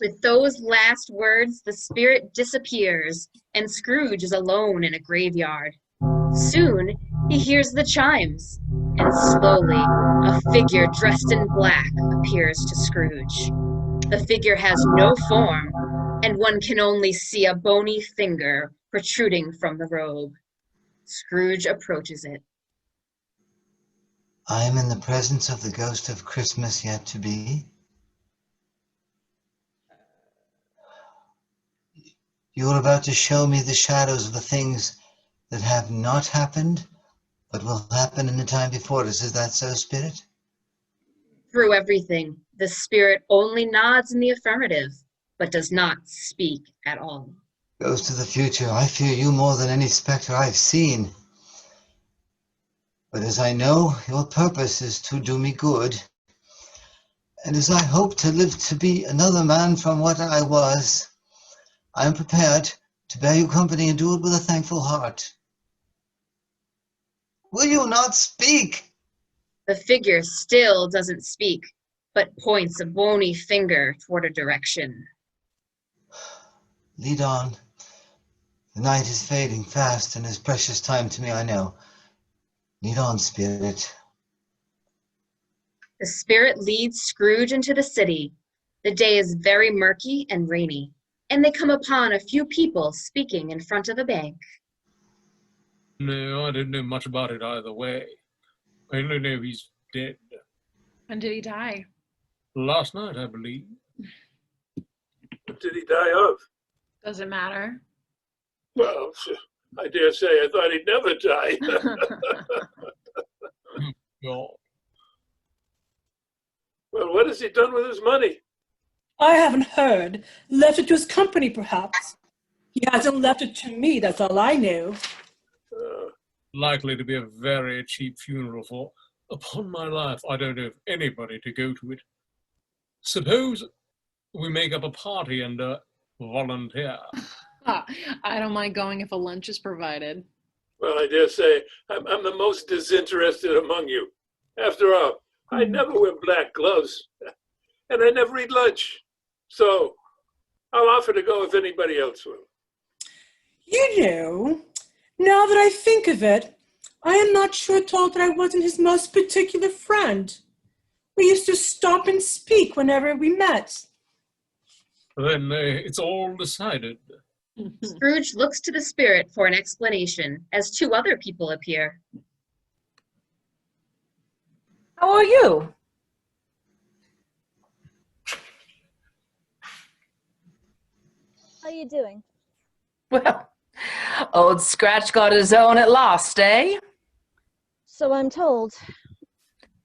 With those last words, the spirit disappears, and Scrooge is alone in a graveyard. Soon, he hears the chimes, and slowly, a figure dressed in black appears to Scrooge. The figure has no form, and one can only see a bony finger protruding from the robe. Scrooge approaches it. I am in the presence of the ghost of Christmas yet to be. You are about to show me the shadows of the things that have not happened, but will happen in the time before us. Is that so, Spirit? Through everything, the spirit only nods in the affirmative, but does not speak at all. Ghost of the future, I fear you more than any spectre I've seen. But as I know, your purpose is to do me good, and as I hope to live to be another man from what I was, I am prepared to bear you company and do it with a thankful heart. Will you not speak? The figure still doesn't speak, but points a bony finger toward a direction. Lead on. The night is fading fast, and is precious time to me, I know. Lead on, Spirit. The spirit leads Scrooge into the city. The day is very murky and rainy, and they come upon a few people speaking in front of a bank. No, I don't know much about it either way. I only know he's dead. When did he die? Last night, I believe. What did he die of? Does it matter? Well, I dare say I thought he'd never die. God. Well, what has he done with his money? I haven't heard. Left it to his company, perhaps. He hasn't left it to me, that's all I know. Likely to be a very cheap funeral for, upon my life, I don't know of anybody to go to it. Suppose we make up a party and volunteer. I don't mind going if a lunch is provided. Well, I dare say I'm the most disinterested among you. After all, I never wear black gloves, and I never eat lunch. So I'll offer to go if anybody else will. You know, now that I think of it, I am not sure at all that I wasn't his most particular friend. We used to stop and speak whenever we met. Then it's all decided. Scrooge looks to the spirit for an explanation as two other people appear. How are you? How are you doing? Well, old Scratch got his own at last, eh? So I'm told.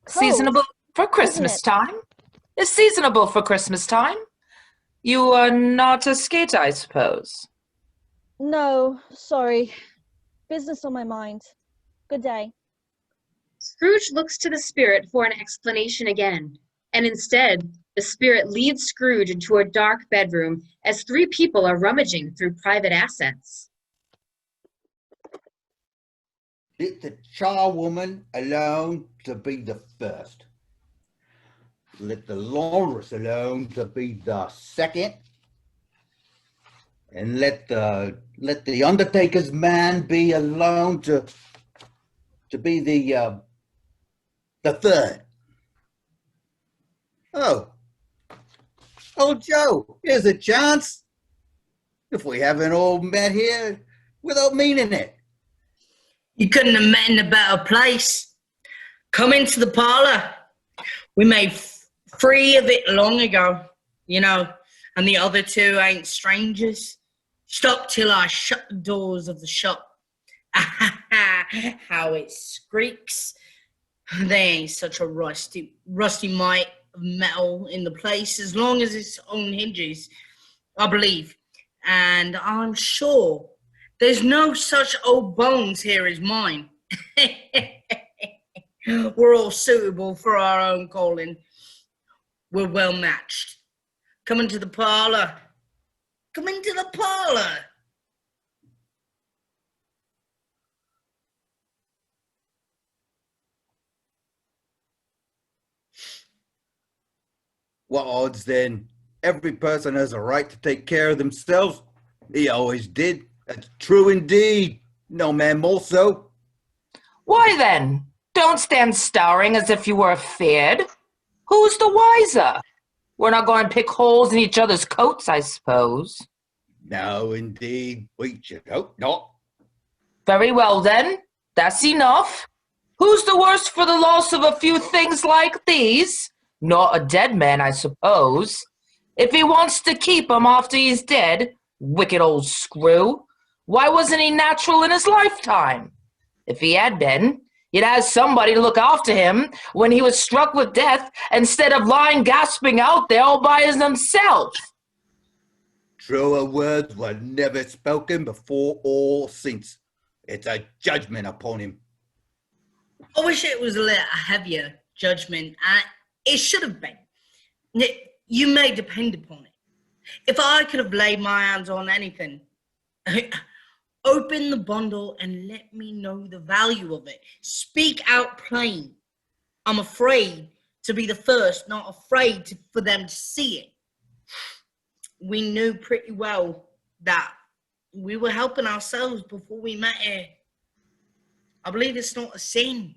Seasonable for Christmas time. It's seasonable for Christmas time. You are not a skater, I suppose. No, sorry. Business on my mind. Good day. Scrooge looks to the spirit for an explanation again, and instead, the spirit leads Scrooge into a dark bedroom as three people are rummaging through private assets. Let the charwoman alone to be the first. Let the laundress alone to be the second. And let the undertaker's man be alone to be the third. Oh, Joe, here's a chance. If we haven't all met here without meaning it. You couldn't have met in a better place. Come into the parlor. We made free of it long ago, you know, and the other two ain't strangers. Stop till I shut the doors of the shop. How it squeaks. There ain't such a rusty mite of metal in the place as long as it's on hinges, I believe. And I'm sure there's no such old bones here as mine. We're all suitable for our own calling. We're well matched. Come into the parlor. Come into the parlor. What odds then? Every person has a right to take care of themselves. He always did. That's true indeed. No man more so. Why then, don't stand staring as if you were afeard. Who's the wiser? We're not going to pick holes in each other's coats, I suppose. No, indeed. We should hope not. Very well then, that's enough. Who's the worse for the loss of a few things like these? Not a dead man, I suppose. If he wants to keep 'em after he's dead, wicked old screw, why wasn't he natural in his lifetime? If he had been, he'd have somebody to look after him when he was struck with death instead of lying gasping out there all by himself. Truer words were never spoken before or since. It's a judgment upon him. I wish it was a little heavier judgment. It should have been. You may depend upon it. If I could have laid my hands on anything, open the bundle and let me know the value of it. Speak out plain. I'm afraid to be the first, not afraid for them to see it. We knew pretty well that we were helping ourselves before we met here. I believe it's not a sin.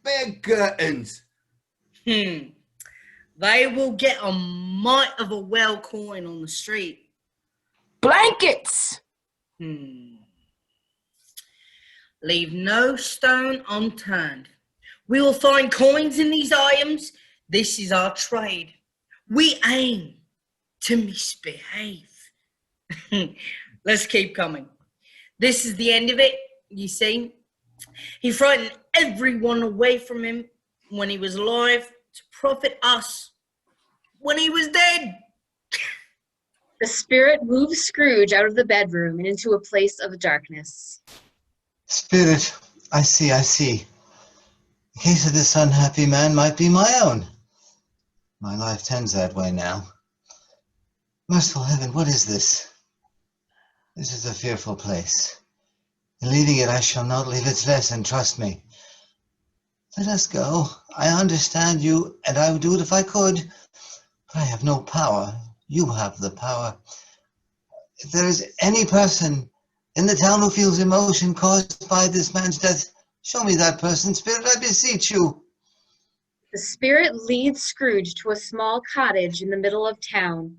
Big curtains. They will get a mite of a well coin on the street. Blankets! Leave no stone unturned. We will find coins in these items. This is our trade. We aim to misbehave. Let's keep coming. This is the end of it, you see. He frightened everyone away from him when he was alive to profit us when he was dead. The spirit moves Scrooge out of the bedroom and into a place of darkness. Spirit, I see. The case of this unhappy man might be my own. My life tends that way now. Merciful heaven, what is this? This is a fearful place. In leaving it, I shall not leave its lesson, trust me. Let us go. I understand you, and I would do it if I could, but I have no power. You have the power. If there is any person in the town who feels emotion caused by this man's death, show me that person, Spirit, I beseech you. The spirit leads Scrooge to a small cottage in the middle of town.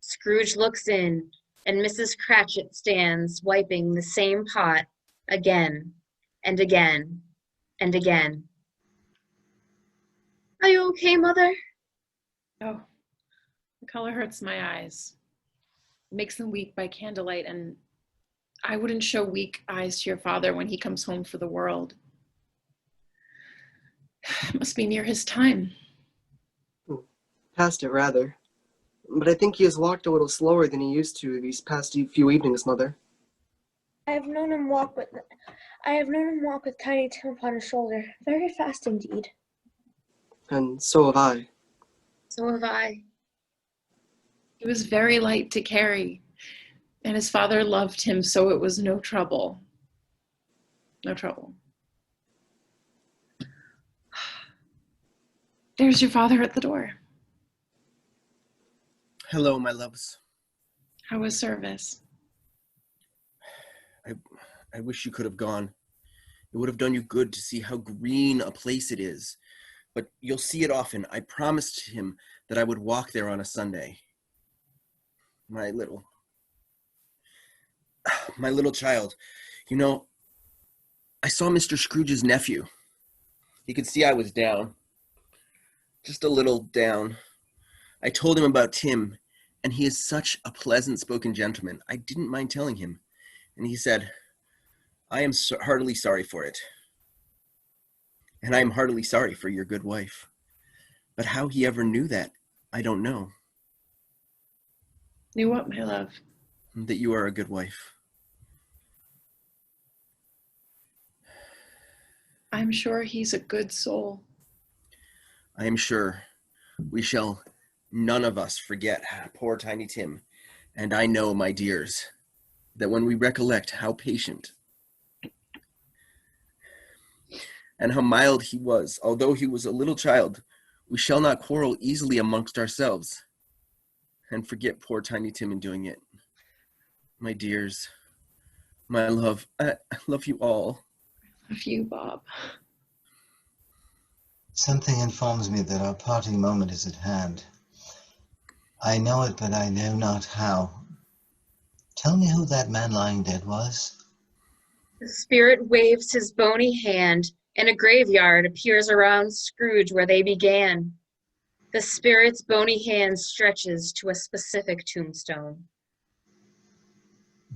Scrooge looks in, and Mrs. Cratchit stands wiping the same pot again and again and again. Are you okay, Mother? Oh, the color hurts my eyes. It makes them weak by candlelight, and I wouldn't show weak eyes to your father when he comes home for the world. It must be near his time. Past it, rather. But I think he has walked a little slower than he used to these past few evenings, Mother. I have known him walk with Tiny Tim upon his shoulder, very fast indeed. And so have I. So have I. He was very light to carry, and his father loved him, so it was no trouble. No trouble. There's your father at the door. Hello, my loves. How was service? I wish you could have gone. It would have done you good to see how green a place it is. But you'll see it often. I promised him that I would walk there on a Sunday. My little child. You know, I saw Mr. Scrooge's nephew. He could see I was down. Just a little down. I told him about Tim, and he is such a pleasant-spoken gentleman. I didn't mind telling him. And he said, I am heartily sorry for it. And I am heartily sorry for your good wife. But how he ever knew that, I don't know. Knew what, my love? That you are a good wife. I'm sure he's a good soul. I am sure we shall none of us forget poor Tiny Tim. And I know, my dears, that when we recollect how patient and how mild he was, although he was a little child, We shall not quarrel easily amongst ourselves, and forget poor Tiny Tim in doing it. My dears, my love, I love you all. Love you, Bob. Something informs me that our parting moment is at hand. I know it, but I know not how. Tell me who that man lying dead was. The spirit waves his bony hand, and a graveyard appears around Scrooge where they began. The spirit's bony hand stretches to a specific tombstone.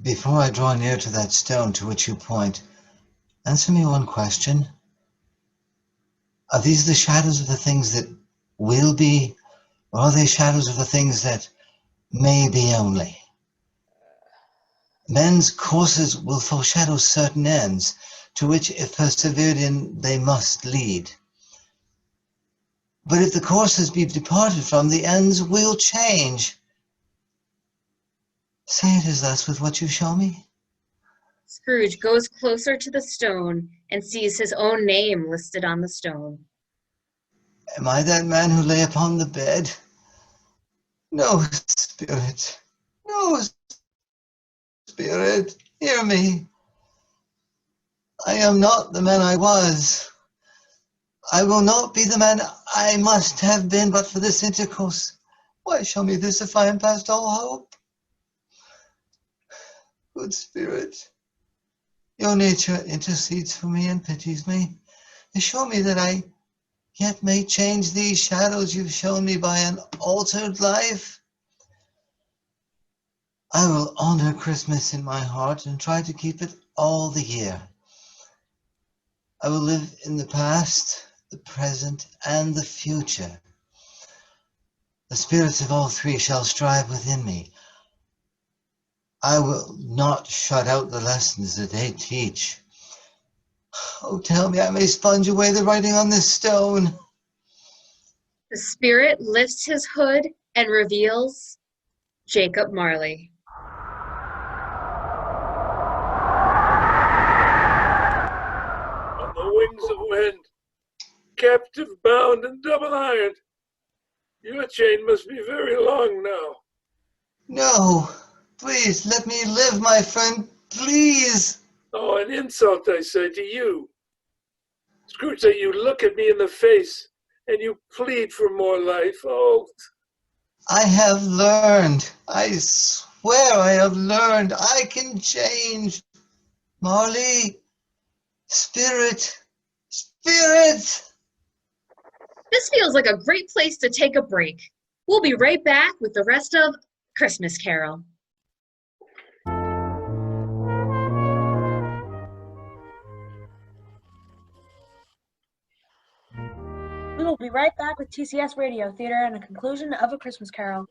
Before I draw near to that stone to which you point, answer me one question. Are these the shadows of the things that will be, or are they shadows of the things that may be only? Men's courses will foreshadow certain ends, to which, if persevered in, they must lead. But if the courses be departed from, the ends will change. Say it is thus with what you show me. Scrooge goes closer to the stone and sees his own name listed on the stone. Am I that man who lay upon the bed? No, spirit, no, spirit, hear me. I am not the man I was. I will not be the man I must have been but for this intercourse. Why show me this if I am past all hope? Good spirit, your nature intercedes for me and pities me. Assure me that I yet may change these shadows you've shown me by an altered life. I will honor Christmas in my heart and try to keep it all the year. I will live in the past, the present, and the future. The spirits of all three shall strive within me. I will not shut out the lessons that they teach. Oh, tell me I may sponge away the writing on this stone. The spirit lifts his hood and reveals Jacob Marley. On the wings of wind, captive bound and double ironed. Your chain must be very long now. No, please let me live, my friend, please. Oh, an insult, I say, to you. Scrooge, that you look at me in the face and you plead for more life. Oh, I have learned. I swear I have learned. I can change. Marley, spirit, spirit. This feels like a great place to take a break. We'll be right back with the rest of Christmas Carol. We will be right back with TCS Radio Theater and a conclusion of A Christmas Carol.